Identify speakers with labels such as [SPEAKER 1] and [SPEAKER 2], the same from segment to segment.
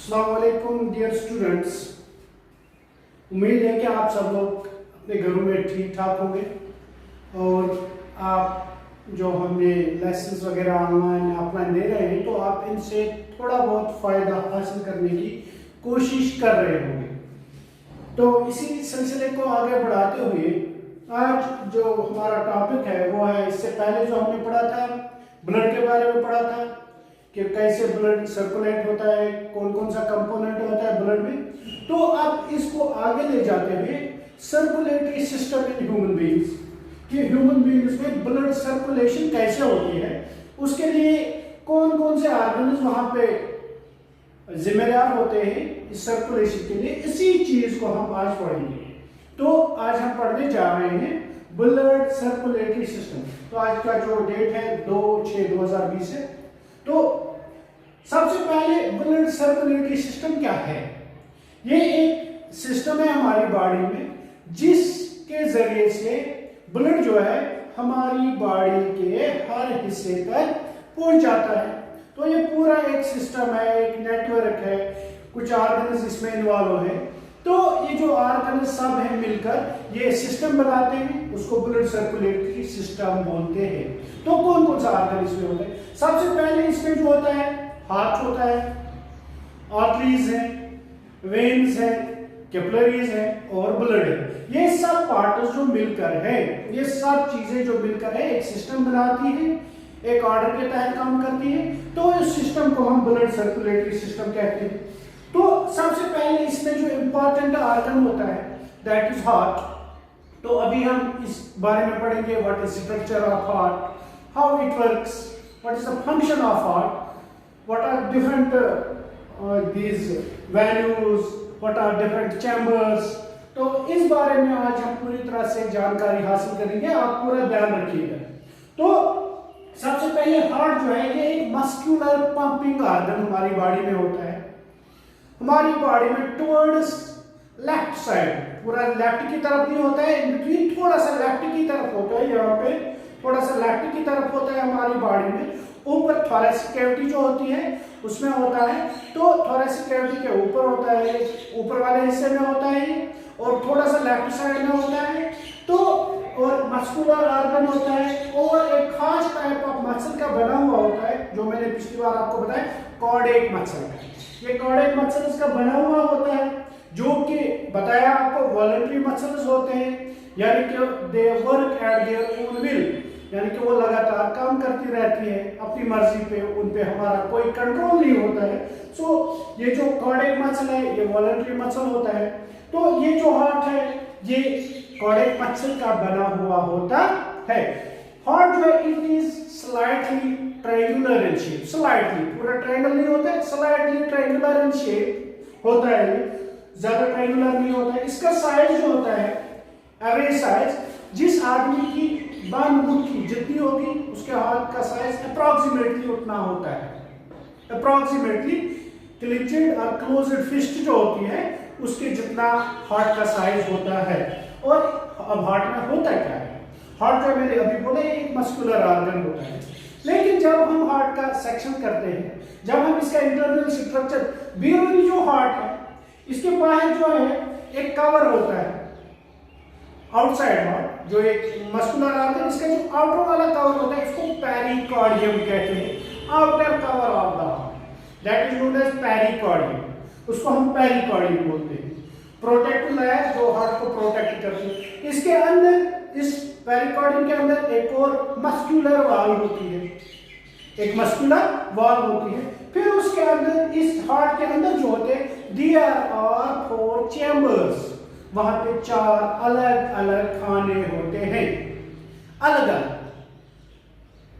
[SPEAKER 1] अस्सलाम वालेकुम dear students. उम्मीद है कि आप सब लोग अपने घरों में ठीक ठाक होंगे और आप जो हमने लेसन्स वगैरह ऑनलाइन ऑफलाइन दे रहे हैं तो आप इनसे थोड़ा बहुत फ़ायदा हासिल करने की कोशिश कर रहे होंगे। तो इसी सिलसिले को आगे बढ़ाते हुए आज जो हमारा टॉपिक है वो है, इससे पहले जो हमने पढ़ा था ब्लड के बारे में पढ़ा था कि कैसे ब्लड सर्कुलेट होता है, कौन कौन सा कंपोनेंट होता है ब्लड में। तो अब इसको आगे ले जाते हुए circulatory system in human beings कि ह्यूमन बीइंग्स में ब्लड सर्कुलेशन कैसे होती है, उसके लिए कौन कौन से ऑर्गन्स वहां पे जिम्मेदार होते हैं इस सर्कुलेशन के लिए, इसी चीज को हम आज पढ़ेंगे। तो आज हम पढ़ने जा रहे हैं ब्लड सर्कुलेटरी सिस्टम। तो आज का जो डेट है 2/6/2020 है। तो सबसे पहले ब्लड सर्कुलेटरी सिस्टम क्या है? ये एक सिस्टम है हमारी बॉडी में जिसके जरिए से ब्लड जो है हमारी बॉडी के हर हिस्से तक पहुंच जाता है। तो ये पूरा एक सिस्टम है, एक नेटवर्क है, कुछ ऑर्गन्स इसमें इन्वॉल्व है। तो ये जो ऑर्गन्स सब हैं मिलकर ये सिस्टम बनाते हैं, उसको ब्लड सर्कुलेटरी सिस्टम बोलते हैं। तो कौन कौन सा ऑर्गन इसमें होता है? सबसे पहले इसमें जो होता है हार्ट होता है, आर्टरीज है, वेन्स है, कैपिलरीज है और ब्लड है। ये सब पार्ट्स जो मिलकर है, ये सब चीजें जो मिलकर है एक सिस्टम बनाती है, एक ऑर्डर के तहत काम करती है। तो इस सिस्टम को हम ब्लड सर्कुलेटरी सिस्टम कहते हैं। तो सबसे पहले इसमें जो इंपॉर्टेंट ऑर्गन होता है दैट इज हार्ट। तो अभी हम इस बारे में पढ़ेंगे what is structure of heart, how it works, what is the function of heart, what are different these values, what are different chambers. तो इस बारे में आज हम पूरी तरह से जानकारी हासिल करेंगे, आप पूरा ध्यान रखिएगा। तो सबसे पहले हार्ट जो है ये एक मस्कुलर पंपिंग ऑर्गन हमारी बॉडी में होता है। हमारी बॉडी में टुवर्ड्स लेफ्ट साइड, पूरा लेफ्ट की तरफ नहीं होता है, इन बिटवीन थोड़ा सा लेफ्ट की तरफ होता है, यहाँ पे थोड़ा सा लेफ्ट की तरफ होता है हमारी बॉडी में। ऊपर थोरेसिक कैविटी जो होती है उसमें होता है, तो थोरेसिक कैविटी के ऊपर होता है, ऊपर वाले हिस्से में होता है और थोड़ा सा लेफ्ट साइड में होता है। तो और मस्कुलर ऑर्गन होता है और एक खास टाइप ऑफ मसल का बना हुआ होता है जो मैंने पिछली बार आपको बताया, कार्डियक मसल। ये कार्डियक मसल इसका बना हुआ होता है जो कि बताया आपको वॉलंटरी मसल्स होते हैं, यानी कि they work at their own will, यानी कि वो लगातार काम करती रहती है अपनी मर्जी पे, उन पे हमारा कोई कंट्रोल नहीं होता है। सो ये जो कार्डियक मसल है ये वॉलंटरी मसल होता है। तो ये जो हार्ट है ये कार्डियक मसल का बना हुआ होता है। हार्ट जो है it is slightly triangular in shape, slightly, पूरा ट्रायंगल नहीं होता है, स्लाइटली ट्रायंगुलर इन शेप होता है, ज्यादा ट्रायंगुलर नहीं होता है। इसका साइज जो होता है एवरेज साइज, जिस आदमी की बांह मुट्ठी जितनी होगी उसके हाथ का साइज अप्रॉक्सीमेटली उतना होता है। अप्रॉक्सीमेटली क्लिंचड और क्लोज्ड फिस्ट जो होती है उसके जितना हार्ट का साइज होता है। और अब हार्ट में होता क्या है? हार्ट जो मैंने अभी बोला एक मस्कुलर ऑर्गन होता है, लेकिन जब हम हार्ट का सेक्शन करते हैं, जब हम इसका इंटरनल स्ट्रक्चर, बेरोनी जो हार्ट है इसके बाहर जो है एक कवर होता है आउटसाइड हार्ट, जो एक मस्कुलर ऑर्गन, इसका जो आउटर वाला कवर होता है इसको पेरिकार्डियम कहते हैं। Outer cover of the heart that is known as pericardium, उसको हम पेरिकार्डियम बोलते हैं। प्रोटेक्टिव लेयर जो हार्ट को प्रोटेक्ट करती है। इसके अंदर, इस पेरिकार्डियम के अंदर एक और मस्कुलर वॉल होती है, एक मस्कुलर वॉल होती है। फिर उसके अंदर, इस हार्ट के अंदर जो होते हैं देयर आर 4 चैम्बर्स, वहां पे 4 अलग अलग खाने होते हैं, अलग अलग।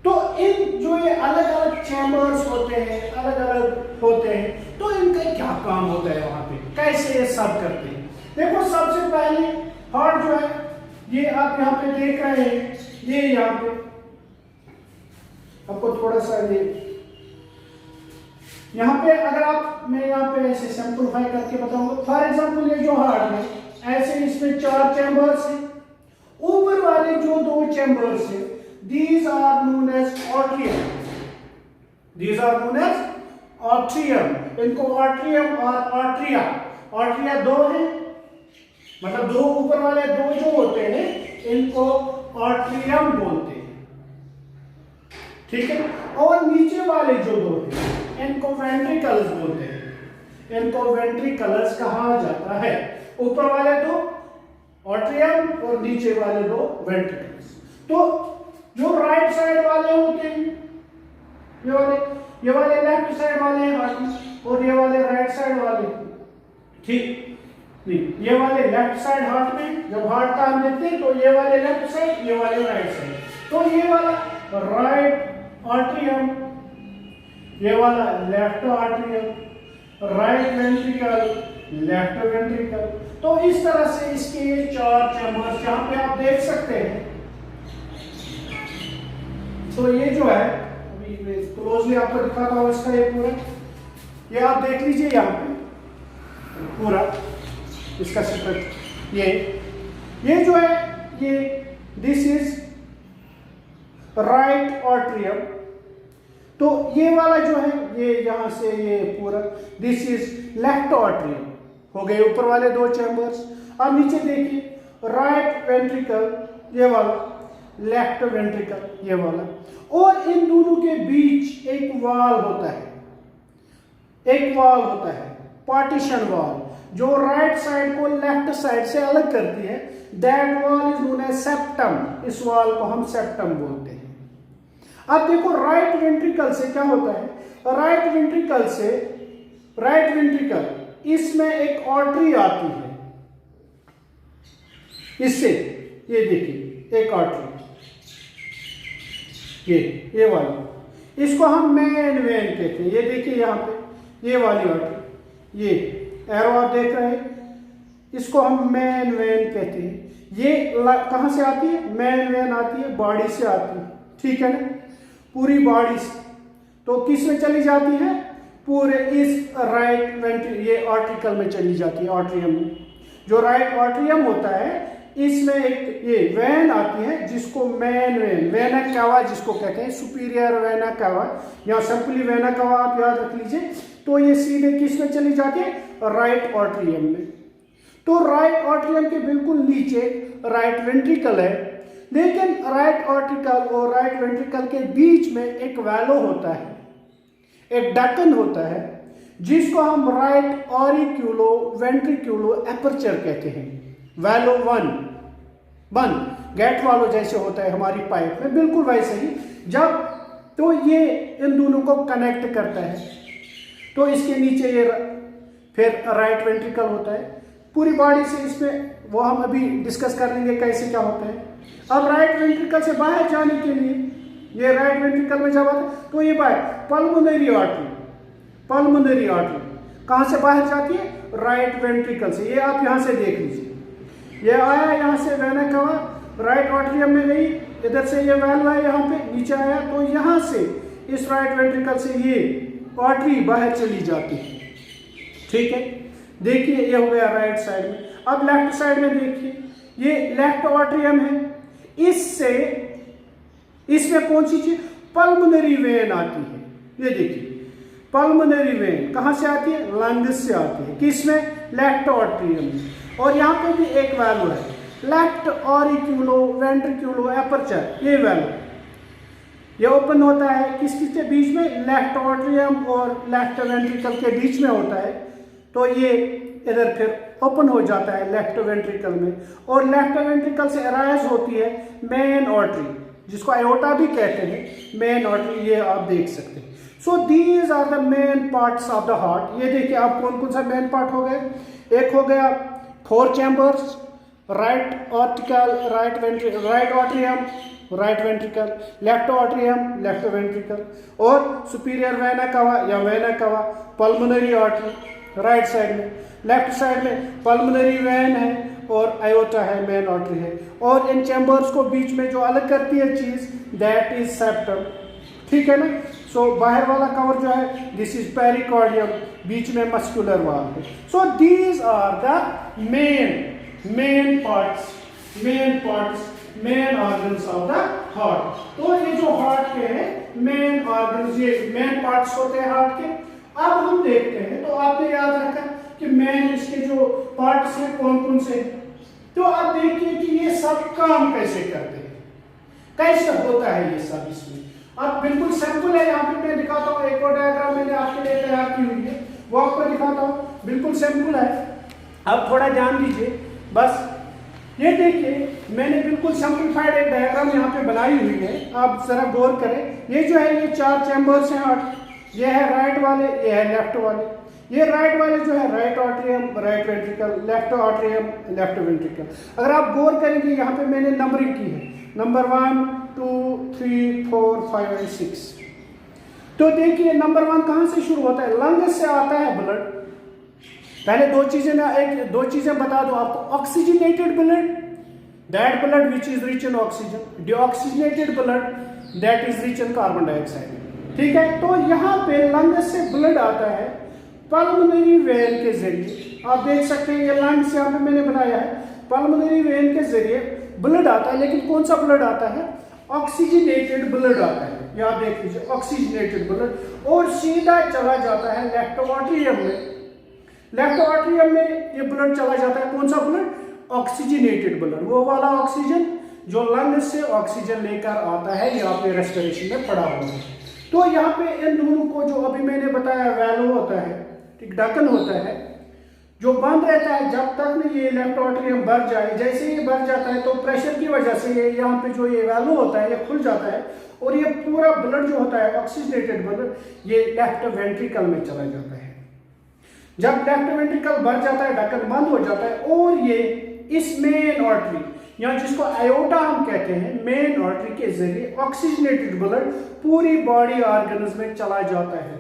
[SPEAKER 1] तो इन जो ये अलग अलग चैम्बर्स होते हैं, अलग अलग होते हैं, तो इनका क्या काम होता है वहां पे, कैसे ये सब करते हैं? देखो सबसे पहले हार्ट जो है ये आप यहाँ पे देख रहे हैं, ये यहाँ पे आपको थोड़ा सा ये यहाँ पे अगर आप, मैं यहाँ पे ऐसे सिंपलीफाई करके बताऊंगा। फॉर एग्जांपल ये जो हार्ट है ऐसे इसमें 4 चैम्बर्स हैं, ऊपर वाले जो 2 चैम्बर्स हैं these are known as atrium, these are known as atrium, इनको ऑट्रियम और ऑट्रिया, ऑट्रिया दो है, मतलब दो ऊपर वाले दो जो होते हैं इनको ऑट्रियम बोलते हैं, ठीक है। और नीचे वाले जो दो हैं इनको वेंट्रिकल्स बोलते हैं, इनको वेंट्रिकल्स कहा जाता है। ऊपर वाले दो ऑट्रियम और नीचे वाले दो वेंट्रिकल्स। तो जो राइट साइड वाले होते हैं ये वाले लेफ्ट साइड वाले हार्ट और ये वाले राइट साइड वाले, ठीक नहीं, ये वाले लेफ्ट साइड हार्ट में जब हार्ट काम देते हैं तो ये वाले लेफ्ट साइड, ये वाले राइट साइड। तो ये वाला राइट आर्टरियम, ये वाला left atrium, right ventricle, left ventricle. तो इस तरह से इसके ये चार चैम्बर्स जहां पे आप देख सकते हैं। तो ये जो है अभी मैं क्लोजली आपको दिखाता हूं इसका ये पूरा, ये आप देख लीजिए यहाँ पे पूरा इसका स्ट्रक्चर। ये जो है ये दिस इज राइट आर्टरियम। तो ये वाला जो है ये यहां से ये पूरा दिस इज लेफ्ट आर्टरियम हो गए ऊपर वाले दो चैम्बर्स। अब नीचे देखिए राइट वेंट्रिकल ये वाला, लेफ्ट वेंट्रिकल ये वाला, और इन दोनों के बीच एक वाल होता है, एक वाल होता है पार्टीशन वाल जो राइट साइड को लेफ्ट साइड से अलग करती है। दैट वाल इज नोन एज सेप्टम। इस वाल को हम सेप्टम बोलते हैं। अब देखो राइट वेंट्रिकल से क्या होता है, राइट वेंट्रिकल से राइट वेंट्रिकल इसमें एक आर्टरी आती है, इससे ये देखिए एक आर्टरी ये वाली, इसको हम मेन वेन कहते हैं। ये देखिए यहाँ पे ये वाली आर्टरी, ये एरो आप देख रहे हैं, इसको हम मेन वेन कहते हैं। ये कहां से आती है, मेन वेन आती है बॉडी से आती है, ठीक है ना, पूरी बॉडी से। तो किस में चली जाती है, पूरे इस राइट ये आर्टिकल में चली जाती है, आर्टरियम में। जो राइट आर्टरियम होता है इसमें एक ये वेन आती है जिसको मेन वेन, वेना कावा जिसको कहते हैं, सुपीरियर वेना कावा या सिंपली वेना कावा आप याद रख लीजिए। तो ये सीधे किस में चली जाती है, राइट आर्टरियम में। तो राइट आर्टरियम के बिल्कुल नीचे राइट वेंट्रिकल है, लेकिन राइट आर्टिकल और राइट वेंट्रिकल के बीच में एक वैलो होता है, एक डकन होता है जिसको हम राइट ऑरिक्यूलो वेंट्रिक्यूलो एपर्चर कहते हैं। वैलो वन गेट वालो जैसे होता है हमारी पाइप में, बिल्कुल वैसे ही। जब तो ये इन दोनों को कनेक्ट करता है तो इसके नीचे ये फिर राइट वेंट्रिकल होता है पूरी बॉडी से। इसमें वो हम अभी डिस्कस कर लेंगे कैसे क्या होता है। अब राइट वेंट्रिकल से बाहर जाने के लिए ये राइट वेंट्रिकल में जब आता है तो ये बाहर पल्मोनरी आर्टरी, पल्मोनरी आर्टरी कहाँ से बाहर जाती है, राइट वेंट्रिकल से। ये आप यहाँ से देख लीजिए, ये आया यहाँ से वेना कावा राइट आर्टरियम में गई, इधर से ये वैल्व है यहाँ पे नीचे आया, तो यहाँ से इस राइट वेंट्रिकल से ये आर्टरी बाहर चली जाती है, ठीक है। देखिए ये हो गया राइट साइड में। अब लेफ्ट साइड में देखिए ये लेफ्ट आर्टरियम है, इससे इसमें कौन सी चीज, पल्मोनरी वेन आती है। ये देखिए पल्मोनरी वेन कहां से आती है, लंग्स से आती है, किसमें, लेफ्ट आर्टरियम में। और यहाँ पे भी एक वैल्यू है लेफ्ट ऑरिक्यूलो वेंट्रिक्यूलो एपर्चर, ये वैल्यू ये ओपन होता है किसके बीच में, लेफ्ट आर्टरियम और लेफ्ट वेंट्रिकल के बीच में होता है। तो ये इधर फिर ओपन हो जाता है लेफ्ट वेंट्रिकल में, और लेफ्ट वेंट्रिकल से अराइज होती है मेन आर्टरी जिसको आयोटा भी कहते हैं, मेन आर्टरी, ये आप देख सकते हैं। So these are the main parts of the heart. ये देखिए आप कौन कौन सा मेन पार्ट हो गए, एक हो गया 4 chambers, right article, right atrium, right ventricle, left atrium, left ventricle, और सुपीरियर वेना कावा या vena cava, pulmonary artery right side में, लेफ्ट साइड में पल्मोनरी वेन है और आयोटा है, मेन आर्टरी है। और इन चैम्बर्स को बीच में जो अलग करती है चीज, दैट इज सेप्टम, ठीक है ना। सो बाहर वाला कवर जो है दिस इज पेरिकार्डियम, बीच में मस्कुलर वाल है। So these are the main parts, main organs of the heart. तो ये जो हार्ट के हैं मेन ऑर्गन्स, ये मेन पार्ट्स होते हैं हार्ट के। अब हम देखते हैं, तो आपने याद रखा कि मेन इसके जो पार्ट्स हैं कौन कौन से, तो आप देखिए कि ये सब काम कैसे करते हैं, कैसे होता है ये सब इसमें। अब बिल्कुल सिंपल है, यहाँ पे मैं दिखाता हूँ, एक और डायग्राम मैंने आपके लिए तैयार की हुई है, वो आपको दिखाता हूँ, बिल्कुल सिंपल है। आप थोड़ा ध्यान दीजिए बस, ये देखिए मैंने बिल्कुल सिंपलीफाइड एक डायग्राम यहाँ पे बनाई हुई है, आप जरा गौर करें। ये जो है ये 4 चैम्बर्स हैं, ये है राइट वाले, ये है लेफ्ट वाले। ये राइट वाले जो है right atrium right ventricle, left atrium left ventricle. अगर आप गौर करेंगे यहाँ पे मैंने नंबरिंग की है, नंबर 1 2 3 4 5 और 6। तो देखिए नंबर 1 कहाँ से शुरू होता है, लंग से आता है ब्लड। पहले दो चीजें बता दो आपको, oxygenated blood, that blood which is rich in oxygen, deoxygenated blood that is rich in carbon dioxide. ठीक है, तो यहाँ पे लंग से ब्लड आता है पल्मोनरी वेन के जरिए। आप देख सकते हैं ये लंग से यहाँ पे मैंने बनाया है, पल्मोनरी वेन के जरिए ब्लड आता है, लेकिन कौन सा ब्लड आता है, ऑक्सीजनेटेड ब्लड आता है। यहाँ देख लीजिए ऑक्सीजनेटेड ब्लड, और सीधा चला जाता है लेफ्ट आर्टरियम में। लेफ्ट आर्टरियम में ये ब्लड चला जाता है, कौन सा ब्लड, ऑक्सीजनेटेड ब्लड, वो वाला ऑक्सीजन जो लंग से ऑक्सीजन लेकर आता है, यहाँ पे रेस्पिरेशन में पड़ा हुआ है। तो यहाँ पे इन दोनों को जो अभी मैंने बताया वैल्व होता है, ठीक, ढक्कन होता है जो बंद रहता है जब तक न ये लेफ्ट आर्टरियम भर जाए। जैसे ये भर जाता है तो प्रेशर की वजह से ये यहाँ पे जो ये वैल्व होता है ये खुल जाता है, और ये पूरा ब्लड जो होता है ऑक्सीजनेटेड ब्लड ये लेफ्ट वेंट्रिकल में चला जाता है। जब लेफ्ट वेंट्रिकल भर जाता है, ढक्कन बंद हो जाता है, और ये इस मेन आर्टरी या जिसको आयोटा हम कहते हैं, मेन आर्टरी के जरिए ऑक्सीजनेटेड ब्लड पूरी बॉडी ऑर्गन्स में चला जाता है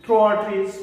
[SPEAKER 1] थ्रू आर्टरीज।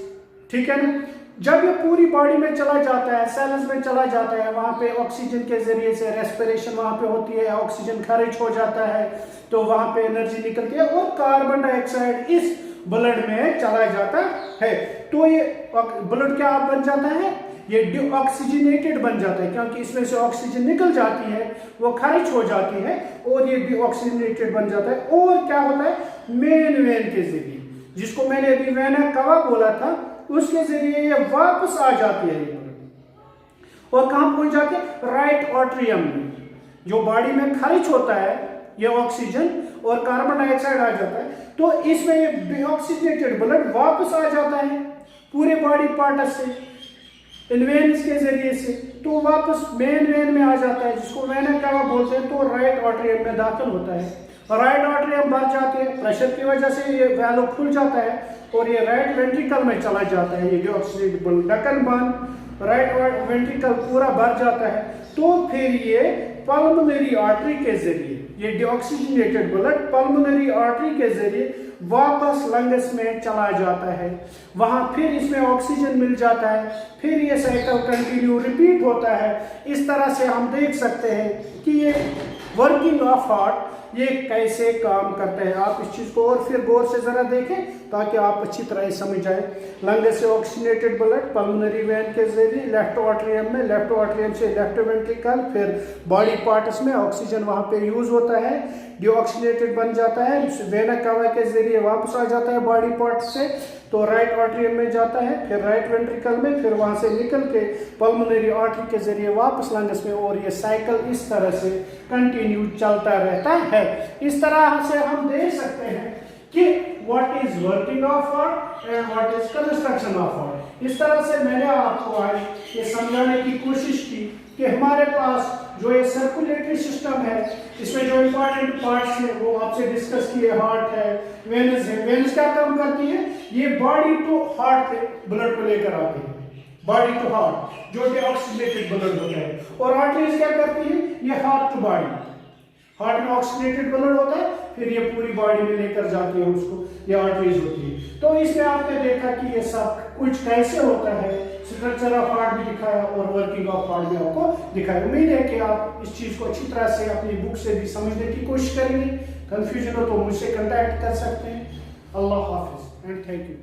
[SPEAKER 1] ठीक है ना, जब ये पूरी बॉडी में चला जाता है, सेल्स में चला जाता है, वहां पे ऑक्सीजन के जरिए से रेस्पिरेशन वहां पे होती है, ऑक्सीजन खारिज हो जाता है, तो वहां पे एनर्जी निकलती है और कार्बन डाइऑक्साइड इस ब्लड में चला जाता है। तो ये ब्लड क्या बन जाता है, ये डीऑक्सीजनेटेड बन जाता है, क्योंकि इसमें से ऑक्सीजन निकल जाती है, वो खारिज हो जाती है, और ये डीऑक्सीजनेटेड बन जाता है। और क्या होता है, मेन वेन के जरिए, जिसको मैंने अभी वेना कवा बोला था, उसके जरिए ये वापस आ जाती है ये ब्लड, और कहां पहुंच जाती है, राइट आर्टरियम में। जो बॉडी में खारिज होता है ये ऑक्सीजन और कार्बन डाइऑक्साइड आ जाता है, तो इसमें ये डीऑक्सीजनेटेड ब्लड वापस आ जाता है पूरे बॉडी पार्ट से, इन वेन्स के जरिए से, तो वापस मेन वेन में आ जाता है, जिसको वेना कवा बोलते हैं, तो राइट आर्टरियम में दाखिल होता है। राइट आर्टरियम भर जाती है, प्रेशर की वजह से ये वैल्व खुल जाता है, और ये राइट वेंट्रिकल में चला जाता है, ये डीऑक्सीजनेटेड ब्लड, ढक्कन बंद, राइट वेंट्रिकल पूरा भर जाता है। तो फिर ये पल्मोनरी आर्टरी के जरिए, ये डीऑक्सीजनेटेड ब्लड पल्मोनरी आर्टरी के जरिए वापस लंग्स में चला जाता है, वहां फिर इसमें ऑक्सीजन मिल जाता है, फिर ये साइकिल कंटिन्यू रिपीट होता है। इस तरह से हम देख सकते हैं कि ये वर्किंग ऑफ हार्ट ये कैसे काम करता है। आप इस चीज को और फिर गौर से जरा देखें ताकि आप अच्छी तरह समझ जाए। लंग से ऑक्सीजनेटेड ब्लड पल्मोनरी वेन के जरिए लेफ्ट आर्टरियम में, लेफ्ट आर्टरियम से लेफ्ट वेंट्रिकल, फिर बॉडी पार्ट्स में ऑक्सीजन वहां पे यूज होता है, डीऑक्सीजनेटेड बन जाता है, वेना कवा के जरिए वापस आ जाता है बॉडी पार्ट से, तो राइट आर्टरियम में जाता है, फिर राइट वेंट्रिकल में, फिर वहां से निकल के पल्मोनरी आर्टरी के जरिए वापस लंग्स में, और ये साइकिल इस तरह से कंटिन्यू चलता रहता है। इस तरह से हम देख सकते हैं कि what is working of heart and what is construction of heart. इस तरह से मैंने आपको आज ये समझाने की कोशिश की कि हमारे पास जो ये सर्कुलेटरी सिस्टम है, इसमें जो इंपॉर्टेंट पार्ट्स हैं वो आपसे डिस्कस किए, हार्ट है, वेनस है। वेनस क्या काम करती है, ये बॉडी टू हार्ट पे ब्लड को लेकर आती है, बॉडी टू हार्ट जो डीऑक्सीजनेटेड ब्लड होता है, और आर्टरीज क्या करती है, ये हार्ट टू बॉडी, हार्ट में ऑक्सीजनेटेड ब्लड होता है, फिर ये पूरी बॉडी में लेकर जाती है उसको, ये आर्टरीज होती है। तो इसमें आपने देखा कि ये सब कुछ कैसे होता है, स्ट्रक्चर ऑफ हार्ट भी दिखाया और वर्किंग ऑफ हार्ट भी आपको दिखाया। उम्मीद है कि आप इस चीज को अच्छी तरह से अपनी बुक से भी समझने की कोशिश करेंगे। कंफ्यूजन हो तो मुझसे कांटेक्ट कर सकते हैं। अल्लाह हाफिज एंड थैंक यू।